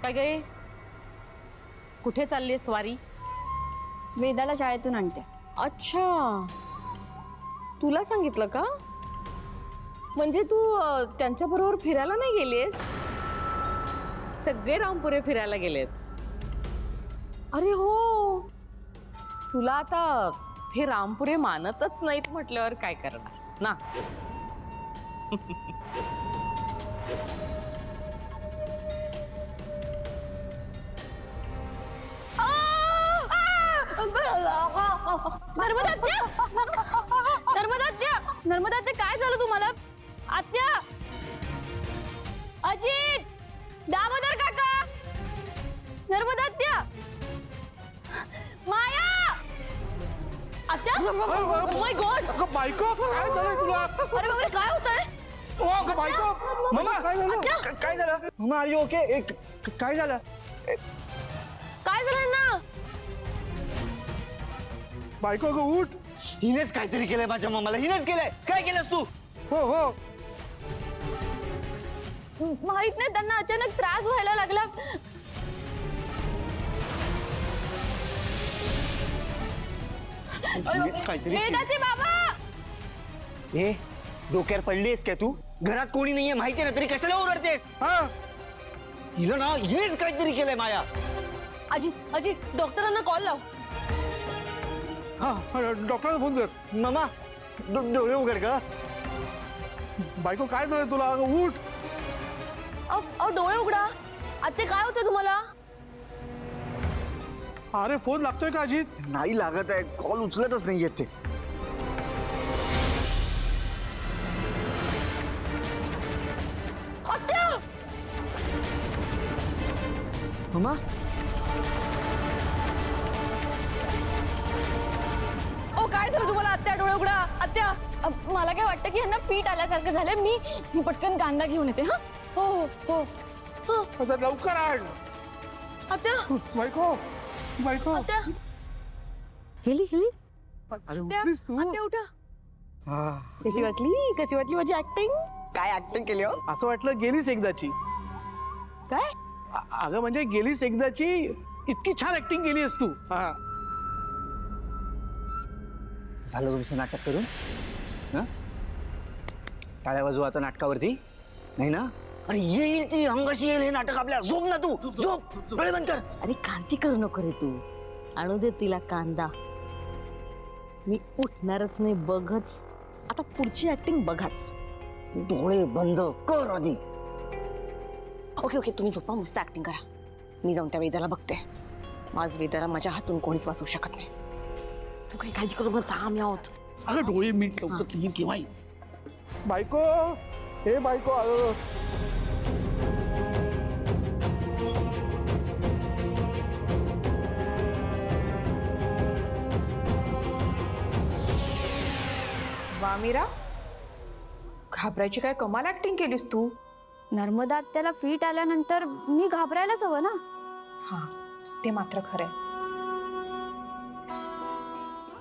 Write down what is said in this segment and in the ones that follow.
काय गे, कुठे चालली स्वारी? वेदाला शाळेतून आणते. अच्छा, तुला सांगितलं का? म्हणजे तू त्यांच्याबरोबर फिरायला नाही गेलीस? सगळे रामपुरे फिरायला गेलेत. अरे हो, तुला आता हे रामपुरे मानतच नाहीत म्हटल्यावर काय करणार ना. नर्मदा आत्या, काय झालं तुम्हाला? आत्या, अजित, दामोदर काका, नर्मदा आत्या, माया, आत्या, माय गॉड, अगं बायको, काय झालंय तुला? अरे बापरे, काय होतंय? ओ अगं बायको, मम्मा काय झालं? काय झालं? मम्मा आर यू ओके? काय झालं? काय झालं ना? बायको अगं उठ. हिनेच काहीतरी केलंय माझ्या मम्माला. हिनेच केलंय. काय केलंस तू? हो हो, माहित नाही, त्यांना अचानक त्रास व्हायला लागला. हिनेच काहीतरी केलंय. वेदाचे बाबा, ए, डोक्यावर पडलीस का तू? घरात कोणी नाहीये माहितीये ना, तरी कशाला ओरडतेस? हा हिला ना हिनेच काहीतरी केलंय माया. अजित, अजित, डॉक्टरांना कॉल लाव. हा, डॉक्टरला फोन कर. मम्मा, डोळे उघड का? बायको काय झालंय तुला? अगं उठ. अहो डोळे उघडा. आत्ते, काय होतं तुम्हाला? अरे फोन लागतोय का अजित? नाही लागत आहे, कॉल उचलतच नाही येते. आत्या, मम्मा, ओ काय झालं तुम्हाला? आत्या, डोळे उघडा. आत्या, मला काय वाटतं की यांना पीठ आल्यासारखं झालंय. मी पटकन कांदा घेऊन येते. हा, हो हो हो. आता लवकर आण. आत्या, बायको, बायको. आत्या, गेली गेली. अरे उठलीस तू? आत्या उठा. कशी वाटली? कशी वाटली माझी ऍक्टिंग? काय ऍक्टिंग केली हो? असं वाटलं गेलीस एकदाची. काय? अगं म्हणजे गेलीस एकदाची, इतकी छान ऍक्टिंग केलीस तू. हा, झालं तुमचं नाटक करून? हं? टाळ्या वाजवू आता नाटकावरती, नाही ना? अरे येईल ती अंगाशी येईल हे नाटक आपल्या. झोप ना तू, झोप, डोळे बंद कर. अरे कांती करू नको रे तू. आणू दे तिला कांदा. मी उठणारच नाही, बघच आता पुढची ऍक्टिंग बघाच. डोळे बंद कर आधी. ओके ओके, तुम्ही झोपा, मस्त ऍक्टिंग करा. मी जाऊन त्या वेदाला बघते. आज वेदाला माझ्या हातून कोणीच वाचवू शकत नाही. तू काही काळजी करू नका, आम्ही आहोत. अगं डोळे मीट लवकर ती केव्हा. बायको, हे बायको, अगं वा मीरा, घाबरायची काय कमाल ऍक्टिंग केलीस तू. नर्मदा आत्याला फीट आल्यानंतर मी घाबरायलाच हवं ना. हा, ते मात्र खरंय.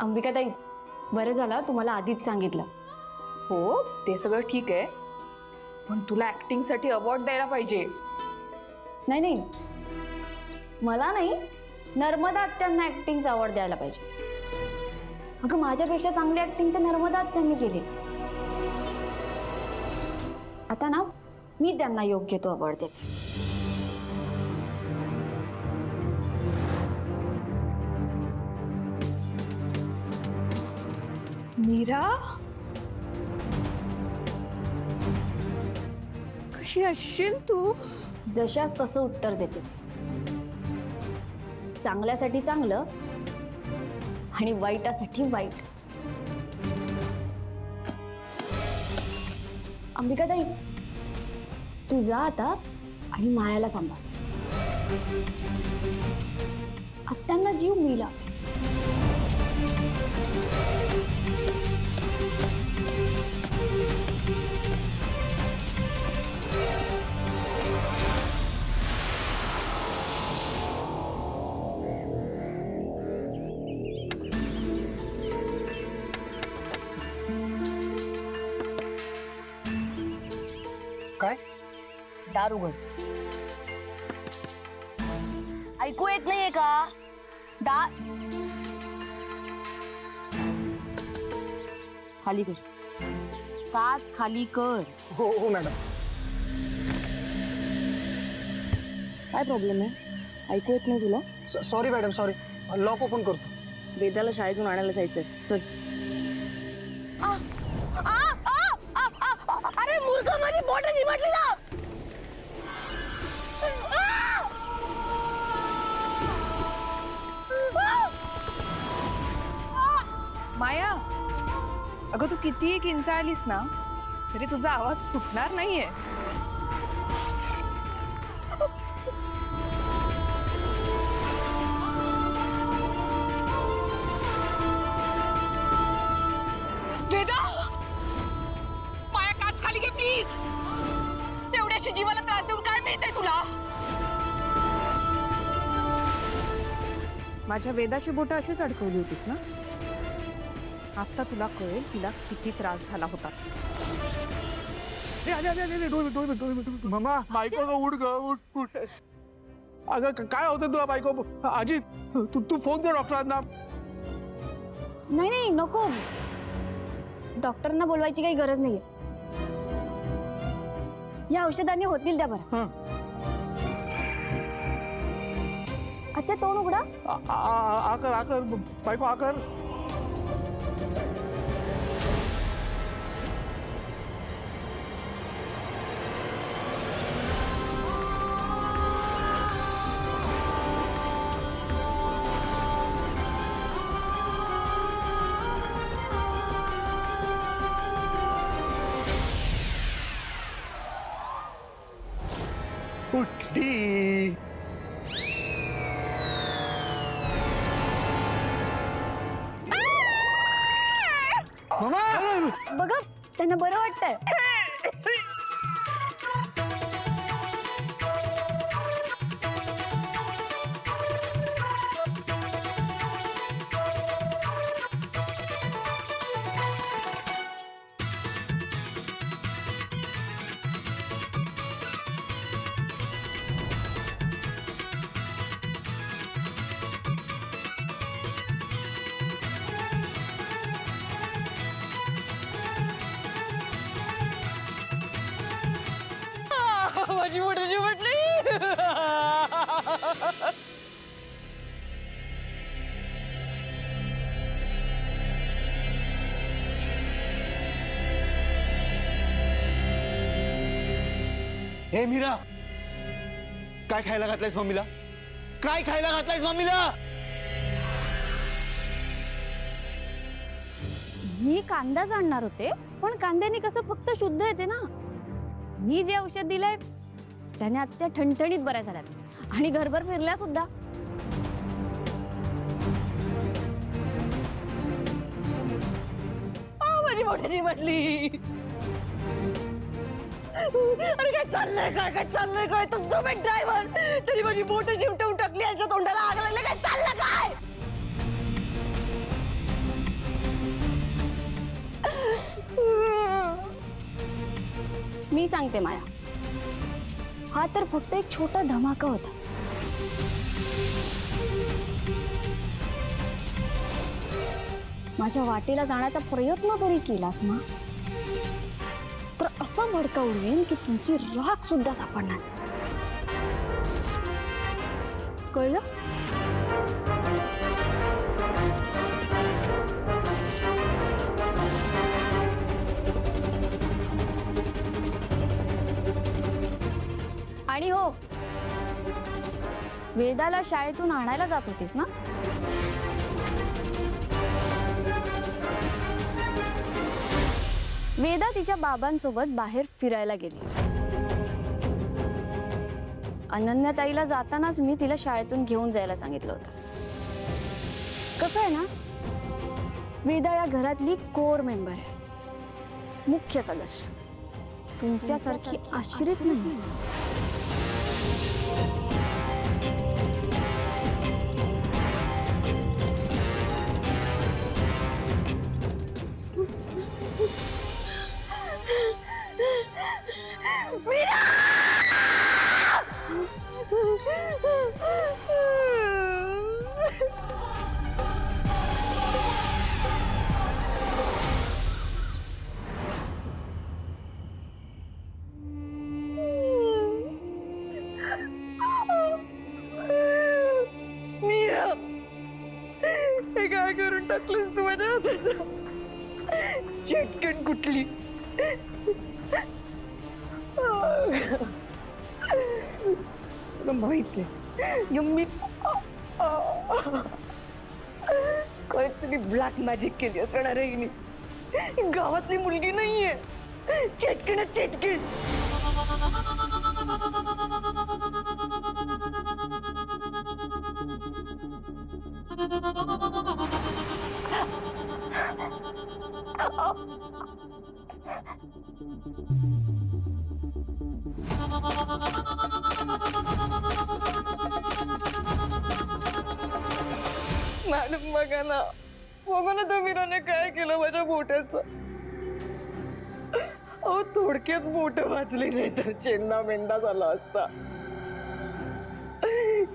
अंबिकाताई, बरं झालं तुम्हाला आधीच सांगितलं. हो, ते सगळं ठीक आहे, पण तुला ऍक्टिंग साठी अवॉर्ड द्यायला पाहिजे. नाही नाही, मला नाही, नर्मदा आत्यांना ऍक्टिंगचा अवॉर्ड द्यायला पाहिजे. अगं माझ्यापेक्षा चांगली ऍक्टिंग तर नर्मदा आत्यांनी केली. आता ना मी त्यांना योग्य तो अवॉर्ड देते. मीरा, कशी असशील तू? जशाच तसं उत्तर देते. चांगल्यासाठी चांगलं आणि वाईटासाठी वाईट. अंबिकाताई, तू जा आता आणि मायाला सांभाळ. आत्यांना जीव मी लावते. काय? दार उघड. ऐकू येत नाहीये का? खाली कर, काच खाली कर. हो हो मॅडम. काय प्रॉब्लेम आहे? ऐकू येत नाही तुला? Sorry madam, sorry. Lock open करतो. वेदाला शाळेतून आणायला जायचंय, चल. अरे मूर्ख, माझी बोटं चिमटली ना. माया, अगं तू कितीही किंचाळलीस ना तरी तुझा आवाज फुटणार नाहीये. वेदा, पाया काच खाली घे प्लीज. एवढ्याशी जीवाला त्रास देऊन काय मिळतंय तुला? माझ्या वेदाची बोटं अशीच अडकवली होतीस ना? आता तुला कळेल तिला किती त्रास झाला होता. मामा, बायको ग उठ ग उठ उठ. अगं काय होतं तुला बायको? अजित तू फोन कर डॉक्टरांना. नाही नाही नको, डॉक्टरांना बोलवायची काही गरज नाहीये. या औषधांनी होतील त्या बरं. आता तोंड उघडा. आकर आकर बायको आकर. उठली. बघा त्यांना बरं वाटतंय. माझी बोटं चिमटली. हे मीरा, काय खायला घातलंयस मम्मीला? काय खायला घातलंयस मम्मीला? मी कांदाच आणणार होते, पण कांद्याने कसं फक्त शुद्ध येते ना. मी जे औषध दिलंय त्याने आत्या ठणठणीत बऱ्या झाल्यात आणि घरभर फिरल्या सुद्धा. माझी बोटं चिमटली. अरे काय चाललंय, काय काय चाललंय, काय तो ड्रायव्हर तरी माझी बोटं चिमटवून टाकली. यांच्या तोंडाला आग लागली. काय चाललं काय? मी सांगते माया, हा तर फक्त एक छोटा धमाका होता. माझ्या वाटेला जाण्याचा प्रयत्न जरी केलास ना तर असं भडका उडवेन की तुमची राख सुद्धा सापडणार. कळलं? आणि हो, वेदाला शाळेतून आणायला जात होतीस ना? वेदा तिच्या बाबांसोबत बाहेर फिरायला गेली. अनन्याताईला जातानाच मी तिला शाळेतून घेऊन जायला सांगितलं होतं. कसं आहे ना, वेदा या घरातली कोर मेंबर आहे, मुख्य सदस्य. तुमच्यासारखी आश्रित नाही. मीरा! टाकलंस तू माझ्या हाताचं. चटकन कुठली. तुला माहिती मी काहीतरी ब्लॅक मॅजिक केली असणार आहे हिने. ही गावातली मुलगी नाहीये. चटकन चटकन. मॅडम बघा ना तो मीराने काय केलं माझ्या बोटाचं. अहो थोडक्यात बोट वाचली नाही तर चेंडा मेंढा झाला असता.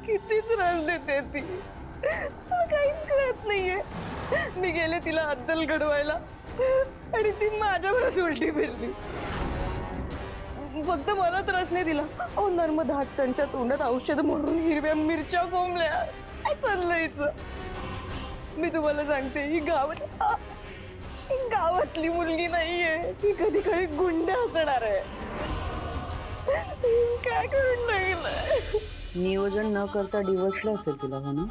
किती त्रास देते ती. मला काहीच कळत नाहीये. मी गेले तिला अद्दल घडवायला आणि ती माझ्यावरच उलटी फिरली. फक्त मला त्रास नाही दिला. अहो नर्मदा हात त्यांच्या तोंडात औषध म्हणून हिरव्या मिरच्या कोंबल्या. काय चाललंय हिचं. मी तुम्हाला सांगते ही गावातली मुलगी नाहीये. ही कधी काही गुंड असणार आहे. काय करून लागलं. नियोजन न करता डिवोर्सला असेल तिला हो ना.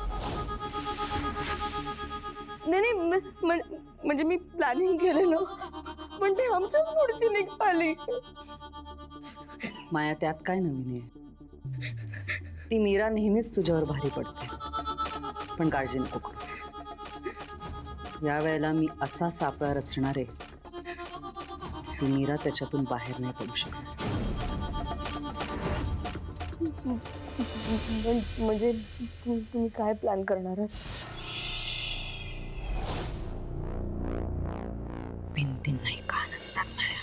नाही म्हणजे मी प्लॅनिंग केलेलं पण ते आमच्याच पुढची निघाली. माया त्यात काय नवीन आहे. ती मीरा नेहमीच तुझ्यावर भारी पडते. पण काळजी नको करूस. या वेळेला मी असा सापळा रचणार आहे ती मीरा त्याच्यातून बाहेर नाही पडू शकणार. म्हणजे तुम्ही काय प्लॅन करणार आहात. भिंती नाही का नसतात माया.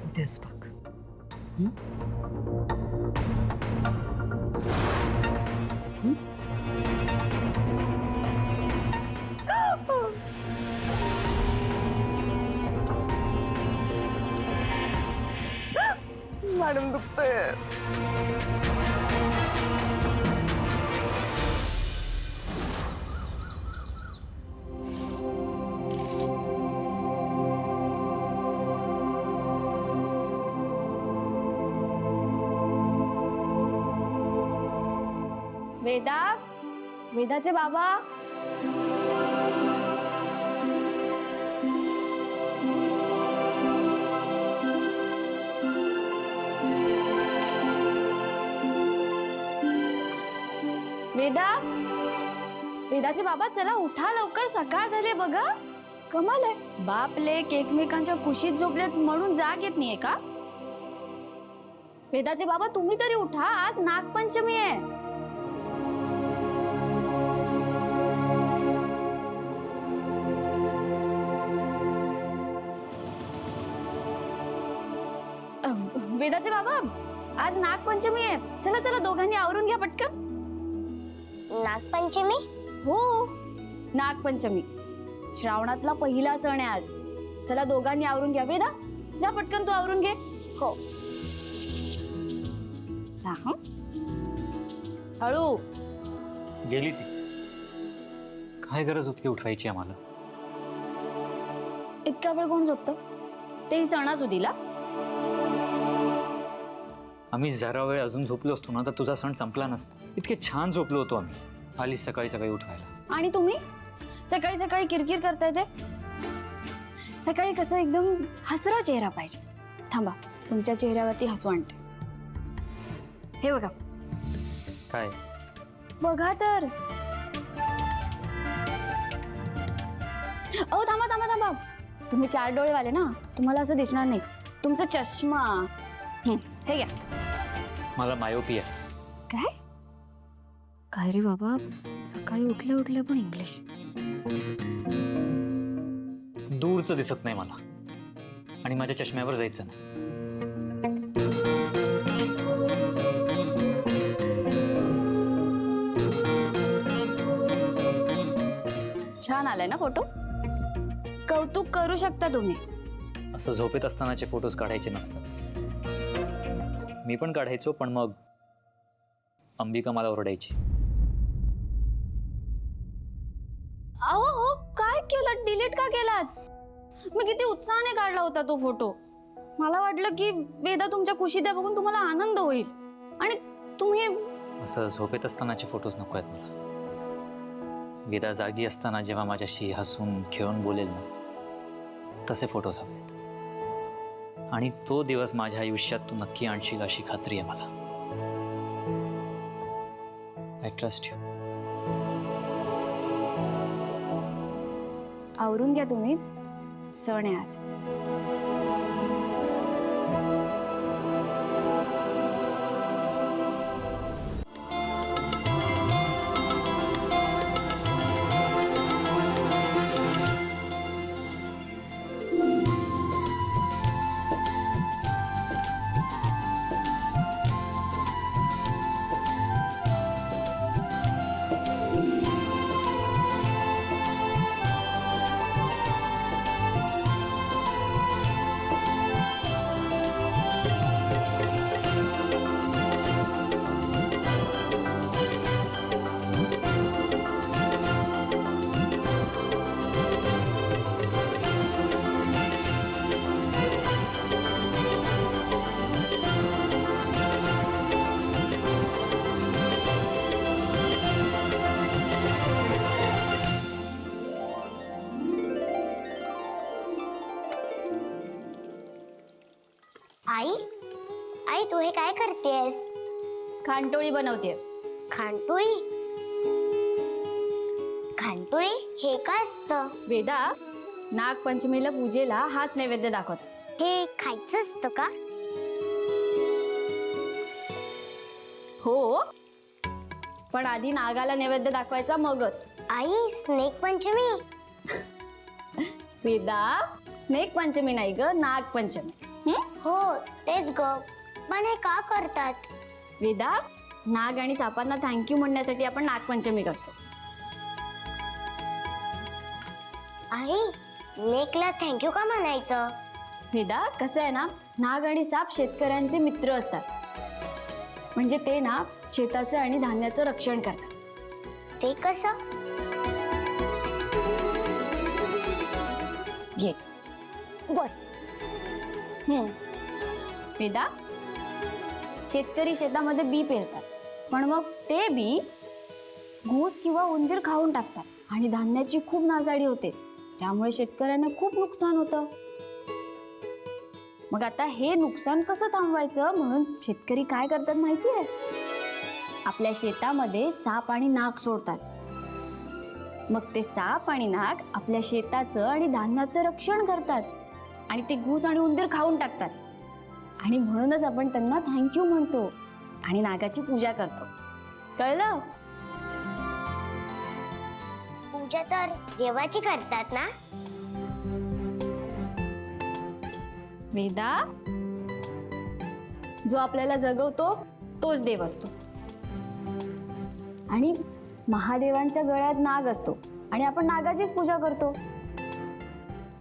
उद्याच बघ. मॅडम दुखतंय. वेदाचे बाबा. वेदाचे बाबा चला उठा लवकर. सकाळ झाली बघा. कमाल आहे. बाप लेक एकमेकांच्या कुशीत झोपलेत म्हणून जाग येत नाहीये का. वेदाचे बाबा तुम्ही तरी उठा. आज नागपंचमी आहे. वेदाचे बाबा आज नागपंचमी आहे. चला चला दोघांनी आवरून घ्या पटकन. नागपंचमी? हो नागपंचमी श्रावणातला पहिला सण आहे आज. चला दोघांनी आवरून घ्या. वेदा जा पटकन तू आवरून घे. हो. जा हं. हळू. गेली ती. काय गरज होती उठवायची आम्हाला. इतका वेळ कोण झोपतं. तेही सणासुदीला. आम्ही जरा वेळ अजून झोपलो असतो ना तर तुझा सण संपला नसता. इतके छान झोपलो होतो आम्ही. आलीच सकाळी सकाळी उठवायला. आणि तुम्ही सकाळी सकाळी किरकिर करताय. ते सकाळी कसं एकदम हसरा चेहरा पाहिजे. थांबा तुमच्या चेहऱ्यावरती हसू आणते. हे बघा. काय बघा तर. ओ थांबा थांबा थांबा. तुम्ही 4 डोळेवाले ना. तुम्हाला असं दिसणार नाही. तुमचा चष्मा. हे घ्या. मला मायोपिया. काय काय रे बाबा. सकाळी उठल्या उठल्या पण इंग्लिश. दूरचं दिसत नाही मला आणि माझ्या चष्म्यावर जायचं नाही. छान आलाय ना फोटो. कौतुक करू शकता तुम्ही. असं झोपेत असतानाचे फोटोज काढायचे नसतात. मी पण काढायचो पण मग अंबिका मला ओरडायची. केलं? डिलीट का केलात? मी किती उत्साहाने काढला होता तो फोटो. मला वाटलं की वेदा तुमच्या खुशीत बघून तुम्हाला आनंद होईल आणि तुम्ही. असं झोपेत असतानाचे फोटोज नको आहेत मला. वेदा जागी असताना जेव्हा माझ्याशी हसून खेळून बोलेल ना, तसे फोटोज हवेत. आणि तो दिवस माझ्या आयुष्यात तू नक्की आणशील अशी खात्री आहे मला. I trust you. आवरून घ्या तुम्ही, सण आहे आज. आई आई तू हे काय करतेस? खांटोळी बनवते. खांटोळी? खांटोळी हे काय असतं? वेदा, नागपंचमीला पूजेला हाच नैवेद्य दाखवतात. हे खायचं असतं का? हो, पण आधी नागाला नैवेद्य दाखवायचा मगच. आई स्नेक पंचमी? वेदा, स्नेक पंचमी नाही ग, नागपंचमी. हो तेच ग, पण हे का करतात? वेदा, नाग आणि सापांना थँक्यू म्हणण्यासाठी आपण नागपंचमी करतो. आई स्नेकला थँक्यू का म्हणायचं? वेदा, कसं आहे ना, नाग आणि साप शेतकऱ्यांचे मित्र असतात. म्हणजे ते ना शेताचं आणि धान्याचं रक्षण करतात. ते कसं? घे बस. वेदा, शेतकरी शेतामध्ये बी पेरतात, पण मग ते बी घूस किंवा उंदीर खाऊन टाकतात आणि धान्याची खूप नासाडी होते. त्यामुळे शेतकऱ्यांना खूप नुकसान होतं. मग आता हे नुकसान कसं थांबवायचं म्हणून शेतकरी काय करतात माहितीये? आपल्या शेतामध्ये साप आणि नाग सोडतात. मग ते साप आणि नाग आपल्या शेताचं आणि धान्याचं रक्षण करतात आणि ते घूस आणि उंदीर खाऊन टाकतात. आणि म्हणूनच आपण त्यांना थँक्यू म्हणतो आणि नागाची पूजा करतो. कळलं? पूजा तर देवाची करतात ना? वेदा, जो आपल्याला जगवतो तोच देव असतो. आणि महादेवांच्या गळ्यात नाग असतो आणि आपण नागाचीच पूजा करतो.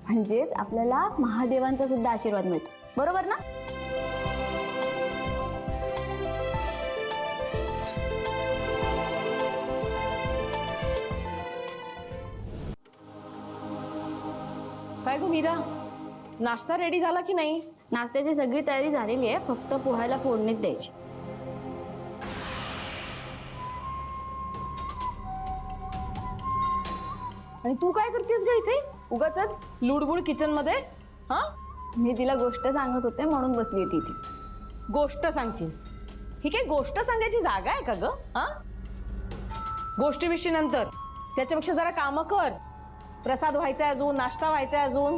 म्हणजेच आपल्याला महादेवांचा सुद्धा आशीर्वाद मिळतो. बरोबर ना? काय गो मीरा, नाश्ता रेडी झाला की नाही? नाश्त्याची सगळी तयारी झालेली आहे, फक्त पोह्याला फोडणीच द्यायची. आणि तू काय करतेस ग इथे उगाचच लुडबुड किचन मध्ये? हा, मी तिला गोष्ट सांगत होते म्हणून बसली होती इथे. गोष्ट सांगतेस? ही काही गोष्ट सांगायची जागा आहे का ग? हा, गोष्टी विषयी नंतर, त्याच्यापेक्षा जरा कामं कर. प्रसाद व्हायचा अजून, नाश्ता व्हायचा अजून.